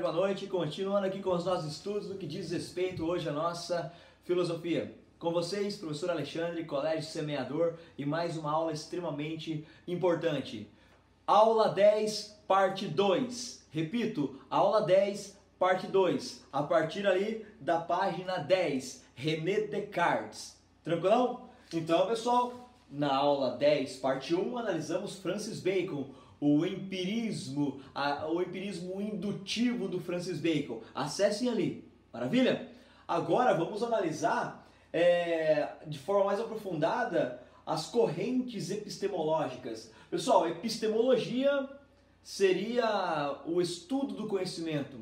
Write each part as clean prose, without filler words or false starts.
tarde, boa noite. Continuando aqui com os nossos estudos no que diz respeito hoje à nossa filosofia. Com vocês, professor Alexandre, Colégio Semeador, e mais uma aula extremamente importante. Aula 10, parte 2. Repito, aula 10, parte 2. A partir ali da página 10, René Descartes. Tranquilão? Então, pessoal, na aula 10, parte 1, analisamos Francis Bacon, o empirismo indutivo do Francis Bacon. Acessem ali, maravilha? Agora vamos analisar de forma mais aprofundada as correntes epistemológicas. Pessoal, epistemologia seria o estudo do conhecimento,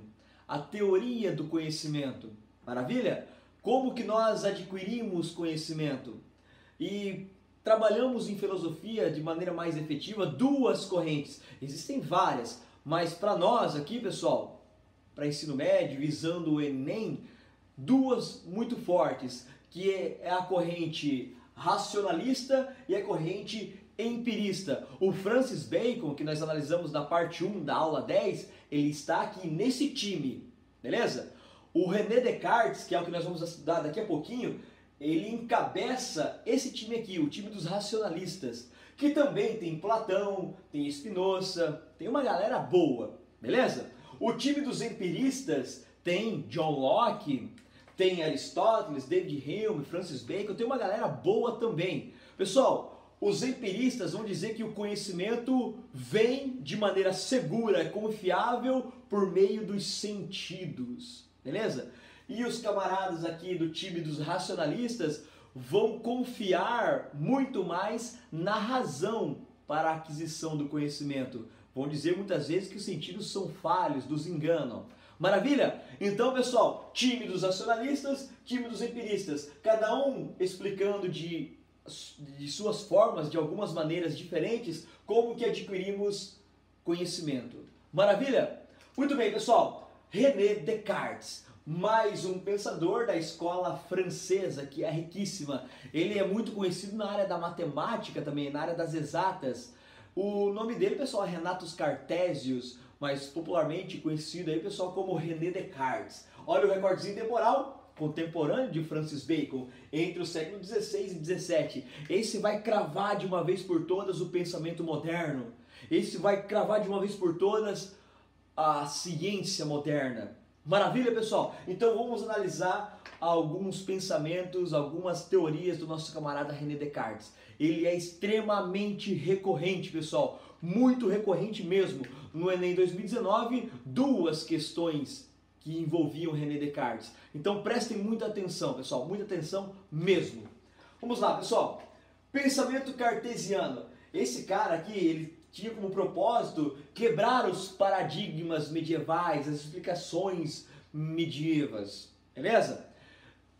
a teoria do conhecimento, maravilha? Como que nós adquirimos conhecimento? E trabalhamos em filosofia de maneira mais efetiva duas correntes. Existem várias, mas para nós aqui, pessoal, para ensino médio, visando o Enem, duas muito fortes, que é a corrente racionalista e a corrente empirista. O Francis Bacon, que nós analisamos na parte 1 da aula 10, ele está aqui nesse time, beleza? O René Descartes, que é o que nós vamos estudar daqui a pouquinho, ele encabeça esse time aqui, o time dos racionalistas, que também tem Platão, tem Spinoza, tem uma galera boa, beleza? O time dos empiristas tem John Locke, tem Aristóteles, David Hume, Francis Bacon, tem uma galera boa também. Pessoal, os empiristas vão dizer que o conhecimento vem de maneira segura, confiável, por meio dos sentidos, beleza? E os camaradas aqui do time dos racionalistas vão confiar muito mais na razão para a aquisição do conhecimento. Vão dizer muitas vezes que os sentidos são falhos, nos enganam. Maravilha? Então, pessoal, time dos racionalistas, time dos empiristas, cada um explicando de suas formas, de algumas maneiras diferentes, como que adquirimos conhecimento. Maravilha? Muito bem, pessoal. René Descartes, mais um pensador da escola francesa, que é riquíssima. Ele é muito conhecido na área da matemática também, na área das exatas. O nome dele, pessoal, é Renatus Cartesius, mas popularmente conhecido aí, pessoal, como René Descartes. Olha o recordezinho temporal, contemporâneo de Francis Bacon, entre os séculos 16 e 17. Esse vai cravar de uma vez por todas o pensamento moderno. Esse vai cravar de uma vez por todas a ciência moderna. Maravilha, pessoal? Então vamos analisar alguns pensamentos, algumas teorias do nosso camarada René Descartes. Ele é extremamente recorrente, pessoal, muito recorrente mesmo. No Enem 2019, duas questões que envolviam René Descartes. Então prestem muita atenção, pessoal, muita atenção mesmo. Vamos lá, pessoal. Pensamento cartesiano. Esse cara aqui, ele tinha como propósito quebrar os paradigmas medievais, as explicações medievas, beleza?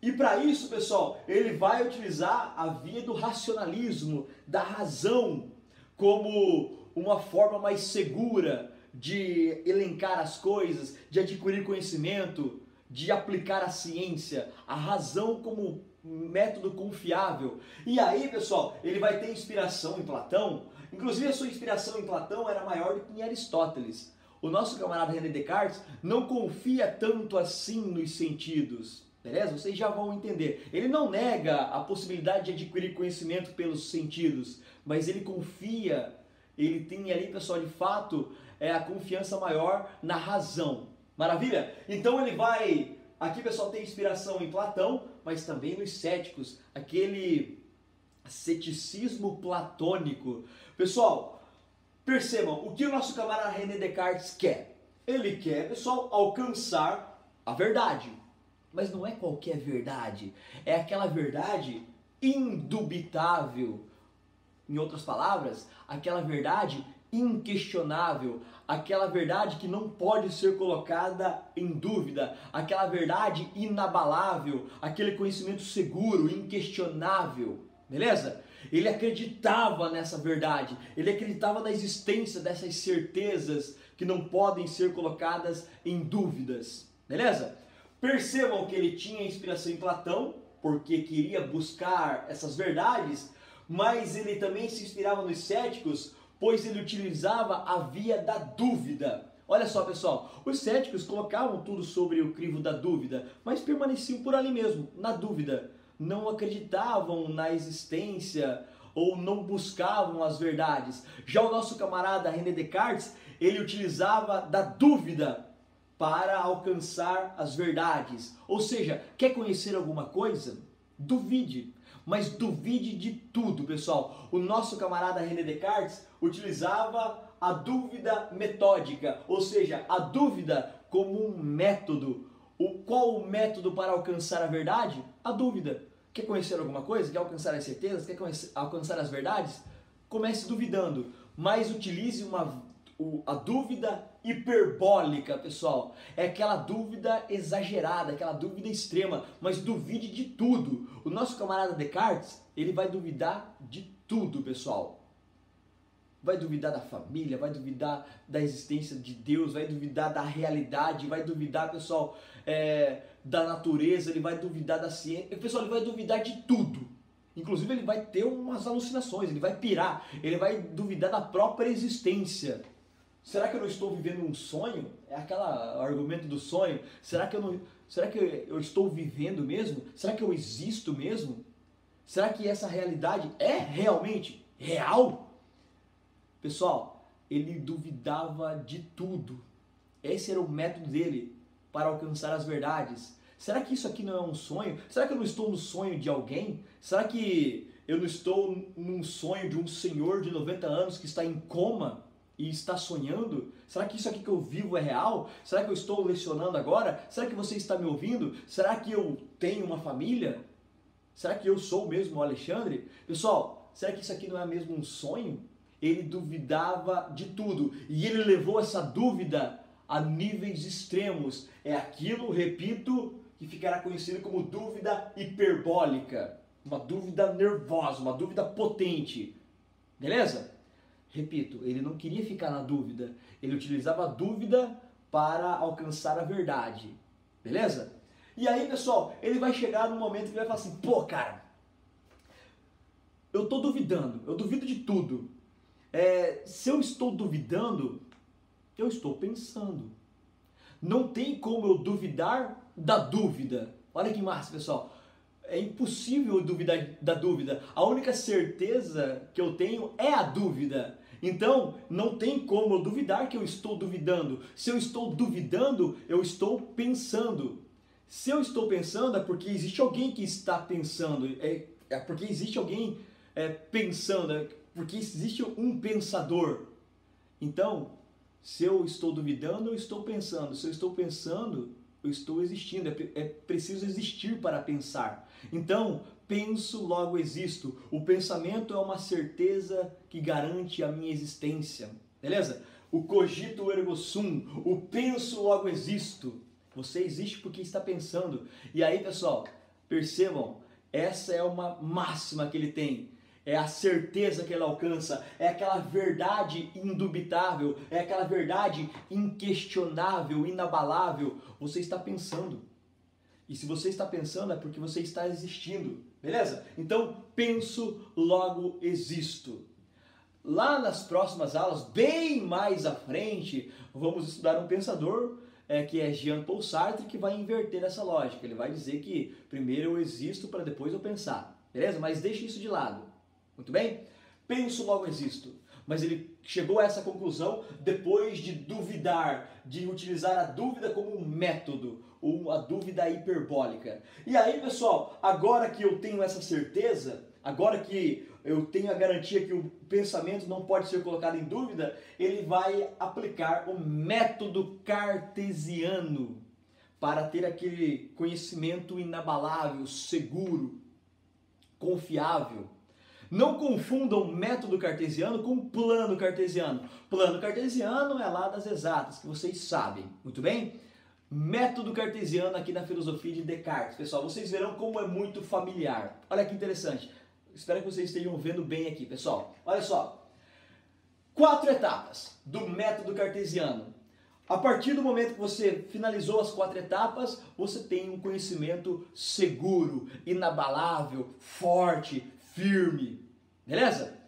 E para isso, pessoal, ele vai utilizar a via do racionalismo, da razão, como uma forma mais segura de elencar as coisas, de adquirir conhecimento, de aplicar a ciência, a razão como método confiável. E aí, pessoal, ele vai ter inspiração em Platão. Inclusive, a sua inspiração em Platão era maior do que em Aristóteles. O nosso camarada René Descartes não confia tanto assim nos sentidos, beleza? Vocês já vão entender. Ele não nega a possibilidade de adquirir conhecimento pelos sentidos, mas ele confia, ele tem ali, pessoal, de fato, a confiança maior na razão. Maravilha? Então ele vai... Aqui, pessoal, tem inspiração em Platão, mas também nos céticos, aquele ceticismo platônico. Pessoal, percebam, o que o nosso camarada René Descartes quer? Ele quer, pessoal, alcançar a verdade. Mas não é qualquer verdade, é aquela verdade indubitável. Em outras palavras, aquela verdade inquestionável, aquela verdade que não pode ser colocada em dúvida, aquela verdade inabalável, aquele conhecimento seguro, inquestionável, beleza? Ele acreditava nessa verdade, ele acreditava na existência dessas certezas que não podem ser colocadas em dúvidas, beleza? Percebam que ele tinha inspiração em Platão, porque queria buscar essas verdades, mas ele também se inspirava nos céticos, pois ele utilizava a via da dúvida. Olha só, pessoal, os céticos colocavam tudo sobre o crivo da dúvida, mas permaneciam por ali mesmo, na dúvida. Não acreditavam na existência ou não buscavam as verdades. Já o nosso camarada René Descartes, ele utilizava da dúvida para alcançar as verdades. Ou seja, quer conhecer alguma coisa? Duvide. Mas duvide de tudo, pessoal. O nosso camarada René Descartes utilizava a dúvida metódica, ou seja, a dúvida como um método. Qual o método para alcançar a verdade? A dúvida. Quer conhecer alguma coisa? Quer alcançar as certezas? Quer alcançar as verdades? Comece duvidando, mas utilize a dúvida hiperbólica, pessoal. É aquela dúvida exagerada, aquela dúvida extrema, mas duvide de tudo. O nosso camarada Descartes, ele vai duvidar de tudo, pessoal. Vai duvidar da família, vai duvidar da existência de Deus, vai duvidar da realidade, vai duvidar, pessoal, da natureza, ele vai duvidar da ciência. Pessoal, ele vai duvidar de tudo. Inclusive, ele vai ter umas alucinações, ele vai pirar, ele vai duvidar da própria existência. Será que eu não estou vivendo um sonho? É aquele argumento do sonho. Será que eu estou vivendo mesmo? Será que eu existo mesmo? Será que essa realidade é realmente real? Pessoal, ele duvidava de tudo. Esse era o método dele para alcançar as verdades. Será que isso aqui não é um sonho? Será que eu não estou no sonho de alguém? Será que eu não estou num sonho de um senhor de 90 anos que está em coma e está sonhando? Será que isso aqui que eu vivo é real? Será que eu estou lecionando agora? Será que você está me ouvindo? Será que eu tenho uma família? Será que eu sou mesmo o Alexandre? Pessoal, será que isso aqui não é mesmo um sonho? Ele duvidava de tudo e ele levou essa dúvida a níveis extremos. É aquilo, repito, que ficará conhecido como dúvida hiperbólica. Uma dúvida nervosa, uma dúvida potente. Beleza? Repito, ele não queria ficar na dúvida. Ele utilizava a dúvida para alcançar a verdade. Beleza? E aí, pessoal, ele vai chegar num momento que ele vai falar assim, pô, cara, eu tô duvidando, eu duvido de tudo. Se eu estou duvidando, eu estou pensando. Não tem como eu duvidar da dúvida. Olha que massa, pessoal. É impossível eu duvidar da dúvida. A única certeza que eu tenho é a dúvida. Então, não tem como eu duvidar que eu estou duvidando. Se eu estou duvidando, eu estou pensando. Se eu estou pensando, é porque existe alguém que está pensando. É porque existe alguém pensando. É porque existe um pensador. Então, se eu estou duvidando, eu estou pensando. Se eu estou pensando, eu estou existindo. É preciso existir para pensar. Então, penso, logo existo. O pensamento é uma certeza que garante a minha existência. Beleza? O cogito ergo sum. O penso, logo existo. Você existe porque está pensando. E aí, pessoal, percebam, essa é uma máxima que ele tem. É a certeza que ele alcança, é aquela verdade indubitável, é aquela verdade inquestionável, inabalável. Você está pensando. E se você está pensando é porque você está existindo, beleza? Então, penso, logo existo. Lá nas próximas aulas, bem mais à frente, vamos estudar um pensador que é Jean-Paul Sartre, que vai inverter essa lógica. Ele vai dizer que primeiro eu existo para depois eu pensar, beleza? Mas deixe isso de lado. Muito bem? Penso, logo existo. Mas ele chegou a essa conclusão depois de duvidar, de utilizar a dúvida como um método, ou a dúvida hiperbólica. E aí, pessoal, agora que eu tenho essa certeza, agora que eu tenho a garantia que o pensamento não pode ser colocado em dúvida, ele vai aplicar o método cartesiano para ter aquele conhecimento inabalável, seguro, confiável. Não confundam método cartesiano com plano cartesiano. Plano cartesiano é lá das exatas, que vocês sabem, muito bem? Método cartesiano aqui na filosofia de Descartes. Pessoal, vocês verão como é muito familiar. Olha que interessante. Espero que vocês estejam vendo bem aqui, pessoal. Olha só. 4 etapas do método cartesiano. A partir do momento que você finalizou as 4 etapas, você tem um conhecimento seguro, inabalável, forte, firme. Beleza?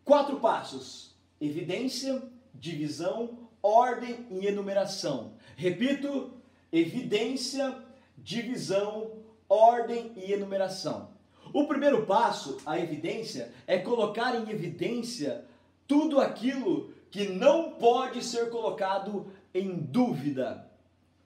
4 passos: evidência, divisão, ordem e enumeração. Repito, evidência, divisão, ordem e enumeração. O primeiro passo, a evidência, é colocar em evidência tudo aquilo que não pode ser colocado em dúvida.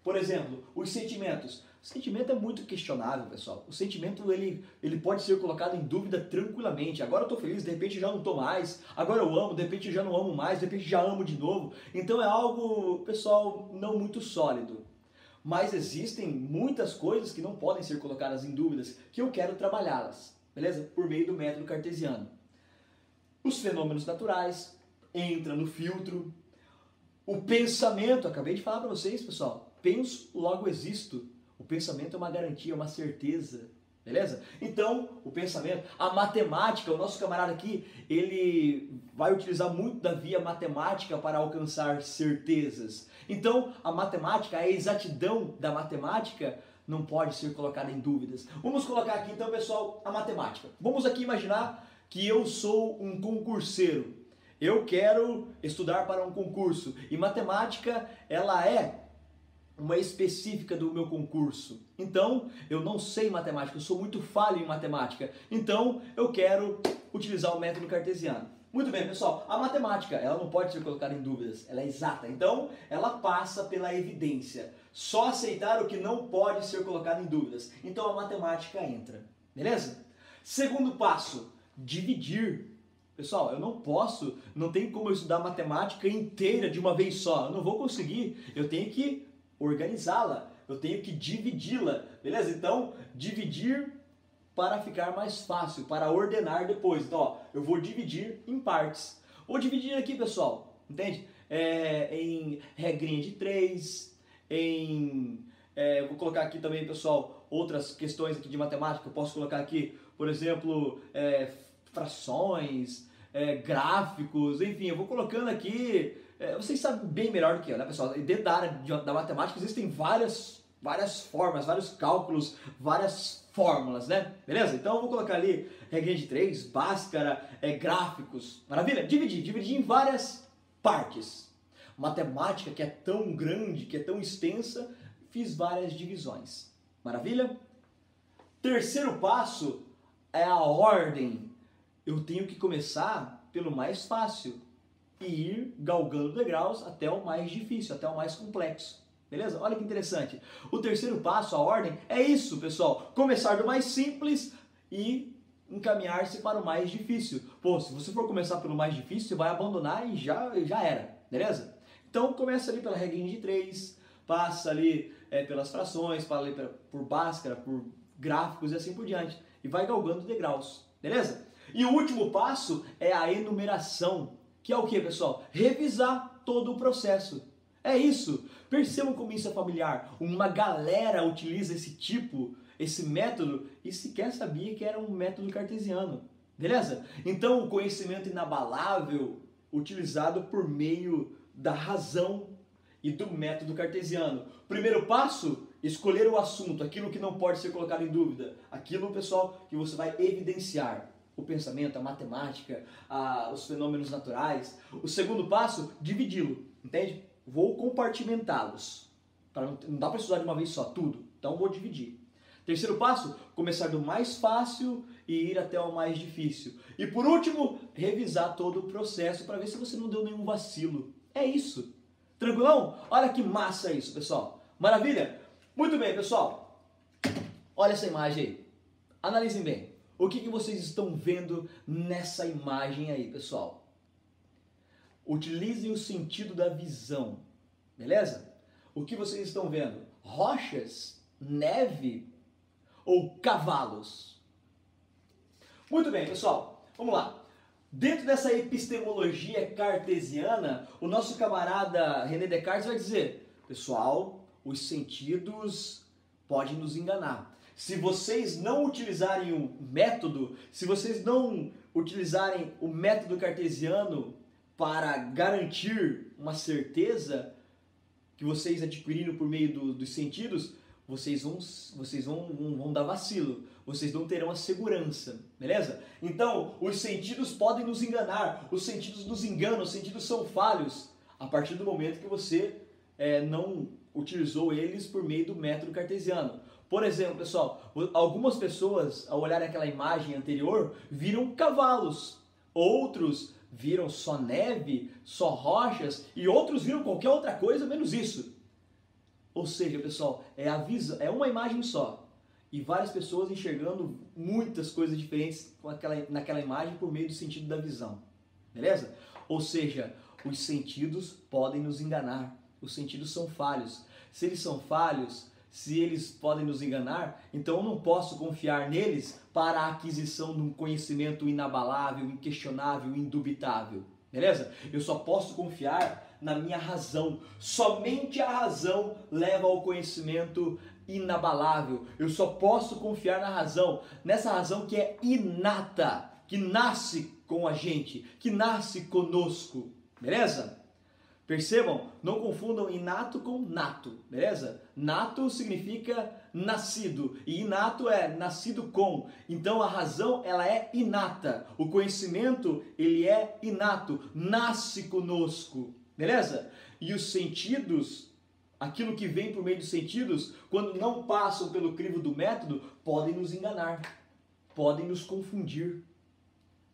Por exemplo, os sentimentos. O sentimento é muito questionável, pessoal. O sentimento ele pode ser colocado em dúvida tranquilamente. Agora eu estou feliz, de repente já não estou mais. Agora eu amo, de repente já não amo mais, de repente já amo de novo. Então é algo, pessoal, não muito sólido. Mas existem muitas coisas que não podem ser colocadas em dúvidas, que eu quero trabalhá-las, beleza? Por meio do método cartesiano. Os fenômenos naturais, entra no filtro. O pensamento, acabei de falar para vocês, pessoal. Penso, logo existo. O pensamento é uma garantia, uma certeza, beleza? Então, o pensamento, a matemática, o nosso camarada aqui, ele vai utilizar muito da via matemática para alcançar certezas. Então, a matemática, a exatidão da matemática não pode ser colocada em dúvidas. Vamos colocar aqui então, pessoal, a matemática. Vamos aqui imaginar que eu sou um concurseiro. Eu quero estudar para um concurso e matemática, ela é uma específica do meu concurso. Então, eu não sei matemática, eu sou muito falho em matemática. Então, eu quero utilizar o método cartesiano. Muito bem, pessoal. A matemática, ela não pode ser colocada em dúvidas, ela é exata. Então, ela passa pela evidência. Só aceitar o que não pode ser colocado em dúvidas. Então, a matemática entra. Beleza? Segundo passo, dividir. Pessoal, eu não tem como eu estudar matemática inteira de uma vez só. Eu não vou conseguir. Eu tenho que organizá-la, eu tenho que dividi-la, beleza? Então, dividir para ficar mais fácil, para ordenar depois. Então, ó, eu vou dividir em partes. Vou dividir aqui, pessoal, entende? Em regrinha de 3, vou colocar aqui também, pessoal, outras questões aqui de matemática. Eu posso colocar aqui, por exemplo, frações, gráficos, enfim, eu vou colocando aqui. Vocês sabem bem melhor do que eu, né, pessoal? Dentro da área da matemática existem várias formas, vários cálculos, várias fórmulas, né? Beleza? Então eu vou colocar ali regrinha de 3, Bhaskara, gráficos. Maravilha? Dividir em várias partes. Matemática que é tão grande, que é tão extensa, fiz várias divisões. Maravilha? Terceiro passo é a ordem. Eu tenho que começar pelo mais fácil e ir galgando degraus até o mais difícil, até o mais complexo. Beleza? Olha que interessante. O terceiro passo, a ordem, é isso, pessoal. Começar do mais simples e encaminhar-se para o mais difícil. Pô, se você for começar pelo mais difícil, você vai abandonar e já era. Beleza? Então, começa ali pela regrinha de 3, passa ali pelas frações, passa ali por Bhaskara, por gráficos e assim por diante. E vai galgando degraus. Beleza? E o último passo é a enumeração. Que é o que, pessoal? Revisar todo o processo. É isso. Percebam como isso é familiar. Uma galera utiliza esse método e sequer sabia que era um método cartesiano. Beleza? Então, o conhecimento inabalável utilizado por meio da razão e do método cartesiano. Primeiro passo, escolher o assunto, aquilo que não pode ser colocado em dúvida. Aquilo, pessoal, que você vai evidenciar. O pensamento, a matemática, os fenômenos naturais. O segundo passo, dividi-lo, entende? Vou compartimentá-los. Não dá para estudar de uma vez só, tudo. Então vou dividir. Terceiro passo, começar do mais fácil e ir até o mais difícil. E por último, revisar todo o processo para ver se você não deu nenhum vacilo. É isso. Tranquilão? Olha que massa isso, pessoal. Maravilha? Muito bem, pessoal. Olha essa imagem aí. Analisem bem. O que vocês estão vendo nessa imagem aí, pessoal? Utilizem o sentido da visão, beleza? O que vocês estão vendo? Rochas, neve ou cavalos? Muito bem, pessoal. Vamos lá. Dentro dessa epistemologia cartesiana, o nosso camarada René Descartes vai dizer, pessoal, os sentidos podem nos enganar. Se vocês não utilizarem o método, se vocês não utilizarem o método cartesiano para garantir uma certeza que vocês adquiriram por meio dos sentidos, vocês vão dar vacilo, vocês não terão a segurança, beleza? Então, os sentidos podem nos enganar, os sentidos nos enganam, os sentidos são falhos. a partir do momento que você não utilizou eles por meio do método cartesiano. Por exemplo, pessoal, algumas pessoas, ao olhar aquela imagem anterior, viram cavalos, outros viram só neve, só rochas, e outros viram qualquer outra coisa menos isso. Ou seja, pessoal, é uma imagem só, e várias pessoas enxergando muitas coisas diferentes naquela imagem por meio do sentido da visão. Beleza? Ou seja, os sentidos podem nos enganar, os sentidos são falhos. Se eles são falhos, se eles podem nos enganar, então eu não posso confiar neles para a aquisição de um conhecimento inabalável, inquestionável, indubitável. Beleza? Eu só posso confiar na minha razão. Somente a razão leva ao conhecimento inabalável. Eu só posso confiar na razão, nessa razão que é inata, que nasce com a gente, que nasce conosco. Beleza? Percebam, não confundam inato com nato, beleza? Nato significa nascido e inato é nascido com. Então a razão, ela é inata. O conhecimento, ele é inato, nasce conosco, beleza? E os sentidos, aquilo que vem por meio dos sentidos, quando não passam pelo crivo do método, podem nos enganar, podem nos confundir,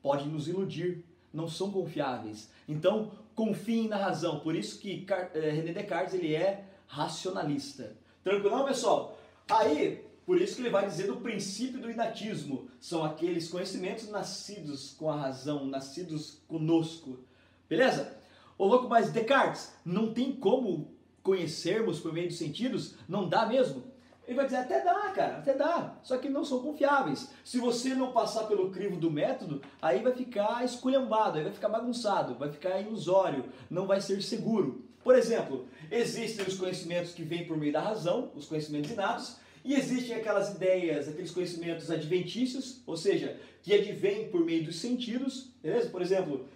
podem nos iludir, não são confiáveis. Então, confiem na razão. Por isso que René Descartes ele é racionalista. Tranquilo, pessoal? Aí, por isso que ele vai dizer do princípio do inatismo. São aqueles conhecimentos nascidos com a razão, nascidos conosco. Beleza? Ô louco, mas Descartes, não tem como conhecermos por meio dos sentidos? Não dá mesmo? Ele vai dizer, até dá, cara, até dá, só que não são confiáveis. Se você não passar pelo crivo do método, aí vai ficar esculhambado, aí vai ficar bagunçado, vai ficar ilusório, não vai ser seguro. Por exemplo, existem os conhecimentos que vêm por meio da razão, os conhecimentos inatos, e existem aquelas ideias, aqueles conhecimentos adventícios, ou seja, que advêm por meio dos sentidos, beleza? Por exemplo,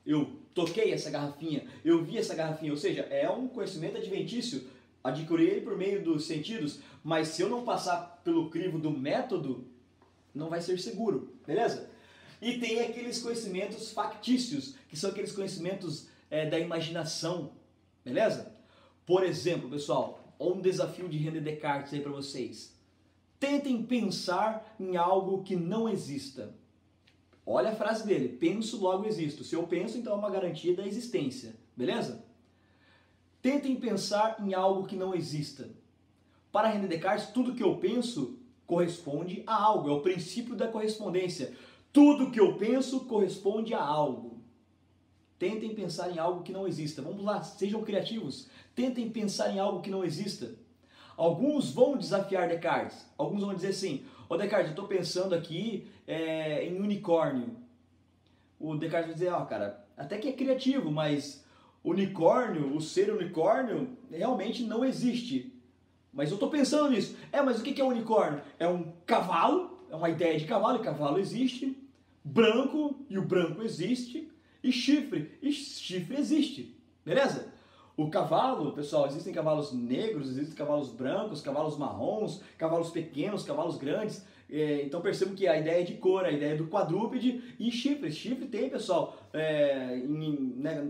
eu toquei essa garrafinha, eu vi essa garrafinha, ou seja, é um conhecimento adventício, adquirir ele por meio dos sentidos, mas se eu não passar pelo crivo do método, não vai ser seguro, beleza? E tem aqueles conhecimentos factícios, que são aqueles conhecimentos da imaginação, beleza? Por exemplo, pessoal, um desafio de René Descartes aí para vocês. Tentem pensar em algo que não exista. Olha a frase dele, penso, logo existo. Se eu penso, então é uma garantia da existência, beleza? Tentem pensar em algo que não exista. Para René Descartes, tudo que eu penso corresponde a algo. É o princípio da correspondência. Tudo que eu penso corresponde a algo. Tentem pensar em algo que não exista. Vamos lá, sejam criativos. Tentem pensar em algo que não exista. Alguns vão desafiar Descartes. Alguns vão dizer assim, ô Descartes, eu estou pensando aqui em unicórnio. O Descartes vai dizer, ó, cara, até que é criativo, mas unicórnio, o ser unicórnio, realmente não existe. Mas eu estou pensando nisso. Mas o que é unicórnio? É um cavalo, é uma ideia de cavalo, e cavalo existe. Branco, e o branco existe. E chifre existe. Beleza? O cavalo, pessoal, existem cavalos negros, existem cavalos brancos, cavalos marrons, cavalos pequenos, cavalos grandes. Então percebo que a ideia é de cor, a ideia é do quadrúpede e chifre. Chifre tem, pessoal,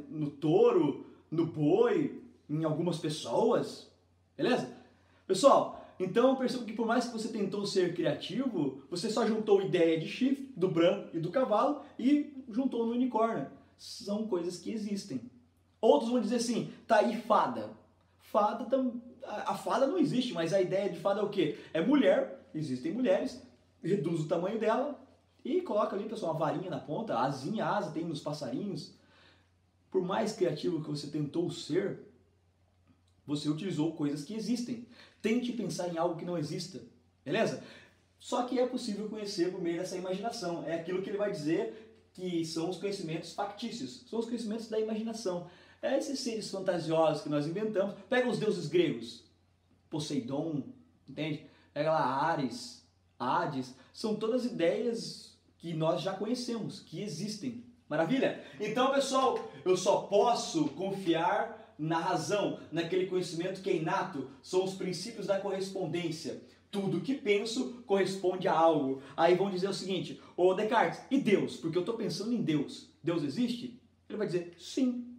no touro, no boi, em algumas pessoas. Beleza? Pessoal, então percebo que por mais que você tentou ser criativo, você só juntou ideia de chifre, do branco e do cavalo e juntou no unicórnio. São coisas que existem. Outros vão dizer assim, tá aí fada. A fada não existe, mas a ideia de fada é o quê? É mulher, existem mulheres, reduz o tamanho dela e coloca ali, pessoal, uma varinha na ponta, asinha, asa tem nos passarinhos. Por mais criativo que você tentou ser, você utilizou coisas que existem. Tente pensar em algo que não exista, beleza? Só que é possível conhecer por meio dessa imaginação. É aquilo que ele vai dizer que são os conhecimentos factícios, são os conhecimentos da imaginação. Esses seres fantasiosos que nós inventamos. Pega os deuses gregos, Poseidon, entende? Pega lá Ares, Hades, são todas ideias que nós já conhecemos, que existem. Maravilha? Então, pessoal, eu só posso confiar na razão, naquele conhecimento que é inato, são os princípios da correspondência. Tudo que penso corresponde a algo. Aí vão dizer o seguinte, ô Descartes, e Deus? Porque eu estou pensando em Deus. Deus existe? Ele vai dizer sim.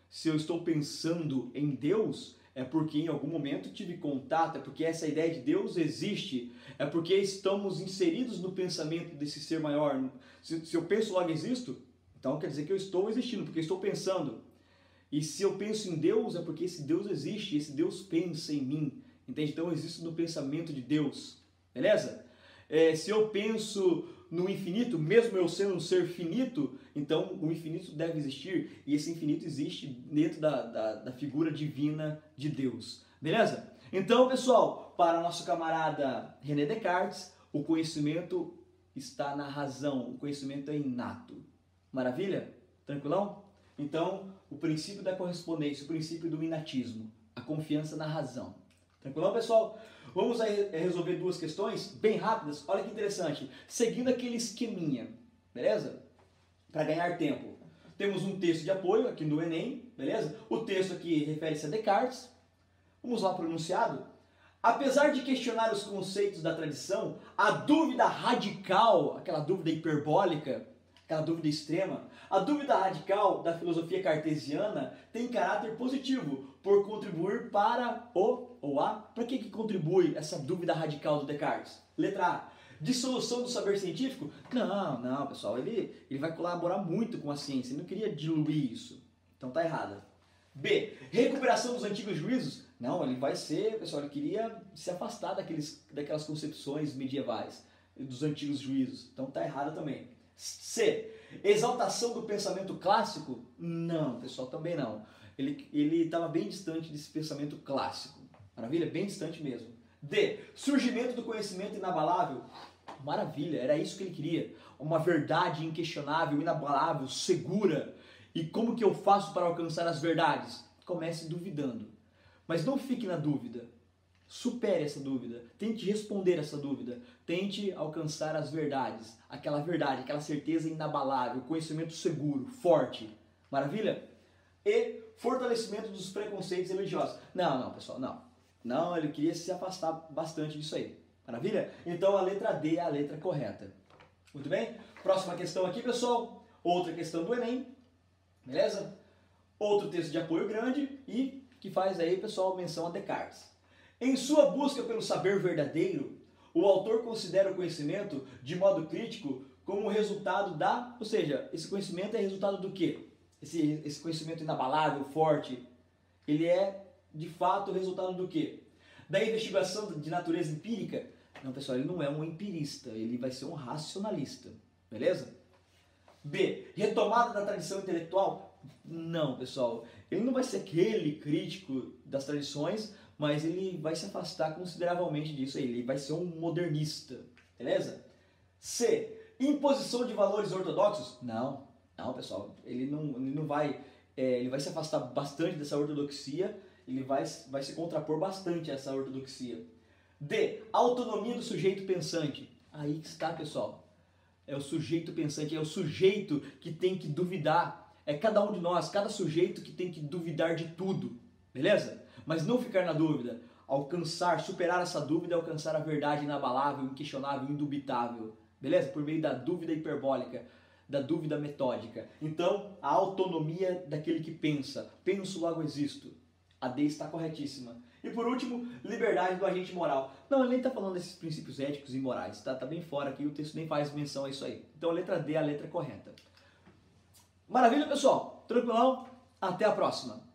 Se eu estou pensando em Deus, é porque em algum momento tive contato, é porque essa ideia de Deus existe, é porque estamos inseridos no pensamento desse ser maior. Se eu penso, logo existo, então quer dizer que eu estou existindo, porque eu estou pensando. E se eu penso em Deus, é porque esse Deus existe, esse Deus pensa em mim. Entende? Então eu existo no pensamento de Deus. Beleza? Se eu penso no infinito, mesmo eu sendo um ser finito, então o infinito deve existir, e esse infinito existe dentro da figura divina de Deus. Beleza? Então, pessoal, para nosso camarada René Descartes, o conhecimento está na razão, o conhecimento é inato. Maravilha? Tranquilão? Então, o princípio da correspondência, o princípio do inatismo, a confiança na razão. Tranquilão, pessoal? Vamos aí resolver duas questões bem rápidas. Olha que interessante. Seguindo aquele esqueminha, beleza? Para ganhar tempo. Temos um texto de apoio aqui no Enem, beleza? O texto aqui refere-se a Descartes. Vamos lá para o enunciado. Apesar de questionar os conceitos da tradição, a dúvida radical, aquela dúvida hiperbólica, aquela dúvida extrema, a dúvida radical da filosofia cartesiana tem caráter positivo, por contribuir para para que contribui essa dúvida radical do Descartes? Letra A, dissolução do saber científico? Não, pessoal, ele vai colaborar muito com a ciência, ele não queria diluir isso, então tá errada. B, recuperação dos antigos juízos? Não, ele vai ser, pessoal, ele queria se afastar daquelas concepções medievais, dos antigos juízos, então tá errada também. C, exaltação do pensamento clássico? Não, pessoal, também não. Ele estava bem distante desse pensamento clássico. Maravilha? Bem distante mesmo. D, surgimento do conhecimento inabalável? Maravilha, era isso que ele queria. Uma verdade inquestionável, inabalável, segura. E como que eu faço para alcançar as verdades? Comece duvidando. Mas não fique na dúvida. Supere essa dúvida. Tente responder essa dúvida. Tente alcançar as verdades. Aquela verdade, aquela certeza inabalável, conhecimento seguro, forte. Maravilha? E fortalecimento dos preconceitos religiosos. Não, pessoal, não. Não, ele queria se afastar bastante disso aí. Maravilha? Então a letra D é a letra correta. Muito bem? Próxima questão aqui, pessoal. Outra questão do Enem. Beleza? Outro texto de apoio grande e que faz aí, pessoal, menção a Descartes. Em sua busca pelo saber verdadeiro, o autor considera o conhecimento, de modo crítico, como resultado da... Ou seja, esse conhecimento é resultado do quê? Esse conhecimento inabalável, forte, ele é, de fato, resultado do quê? Da investigação de natureza empírica? Não, pessoal, ele não é um empirista, ele vai ser um racionalista, beleza? B, retomada da tradição intelectual? Não, pessoal, ele não vai ser aquele crítico das tradições, mas ele vai se afastar consideravelmente disso aí, ele vai ser um modernista, beleza? C, imposição de valores ortodoxos? Não, pessoal, ele não vai, ele vai se afastar bastante dessa ortodoxia, ele vai se contrapor bastante a essa ortodoxia. D, autonomia do sujeito pensante. Aí que está, pessoal, é o sujeito pensante, é o sujeito que tem que duvidar, é cada um de nós, cada sujeito que tem que duvidar de tudo, beleza? Mas não ficar na dúvida, alcançar, superar essa dúvida e alcançar a verdade inabalável, inquestionável, indubitável, beleza? Por meio da dúvida hiperbólica, da dúvida metódica. Então, a autonomia daquele que pensa. Penso, logo existo. A D está corretíssima. E por último, liberdade do agente moral. Não, ele nem está falando desses princípios éticos e morais. Tá bem fora aqui, o texto nem faz menção a isso aí. Então, a letra D é a letra correta. Maravilha, pessoal? Tranquilão? Até a próxima.